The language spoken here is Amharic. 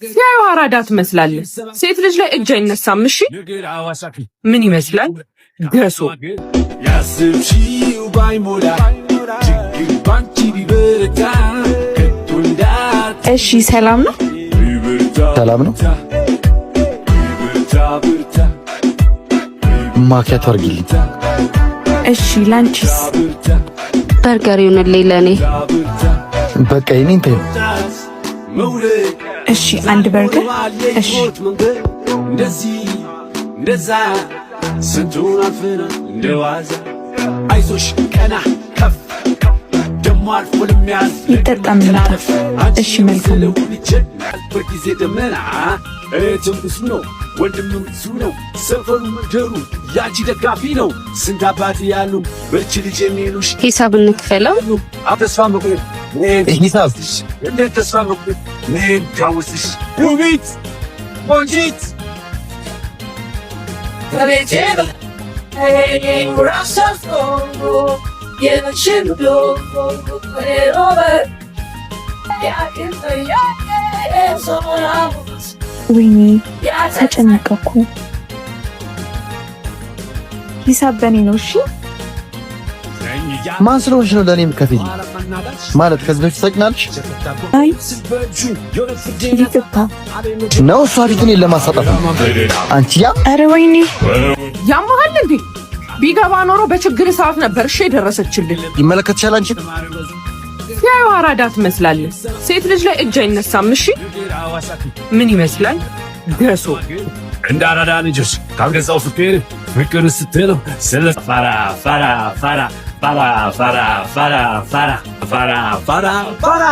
ሲያዩ አራዳ ትመስላለህ። ሴት ልጅ ላይ እጅ አይነሳም። እሺ ምን ይመስላል? ገሶ እሺ ሰላም ነው? ሰላም ነው። ማኪያቶ አድርጊልኝ። እሺ ላንቺስ? በርገር ይሁንልኝ ለኔ። በቃ የኔን ተይው። እሺ አንድ በርገር። እሺ እንደዛ ስንቱን አልፈና እንደዋዛ አይዞሽ ቀና ከፍ ደሞ አልፎ ለሚያዝ ይጠጣምልታል። እሺ መልካም ነው። በጊዜ ደመና እህትም ብዙ ነው ወንድምም ብዙ ነው ሰፈሩ መንደሩ ያንቺ ደጋፊ ነው። ስንት አባት ያሉ በርቺ ልጅ የሚሉሽ ሂሳብ እንክፈለው። ተስፋ መቁረጥ ሂሳብ እንዴት ተስፋ መቁረጥ ምን ታውስሽ ውቢት ቆንጂት Avete Rasa Fongo Yena Chimdo Over ወይኔ ተጨነቀኩ። ሂሳብ በኔ ነው። እሺ ማን ስለሆንሽ ነው ለኔ የምትከፊል? ማለት ከዚህ በፊት ሰቅናልሽ? አይ ይጥፋ ነው እሷ ፊቱን ለማሳጣት አንቺ ያ አረ ወይኔ ያማሃል እንዴ? ቢገባ ኖሮ በችግር ሰዓት ነበር እሺ የደረሰችልኝ። ይመለከትሻል። አንቺ ሲያዩ አራዳ ትመስላለህ። ሴት ልጅ ላይ እጅ አይነሳም። እሺ ምን ይመስላል? ገሶ እንደ አራዳ ልጆች ካልገዛው ፍቅር ስትለው ስለ ፈራ ፈራ ፈራ ፈራ ፈራ ፈራ ፈራ ፈራ ፈራ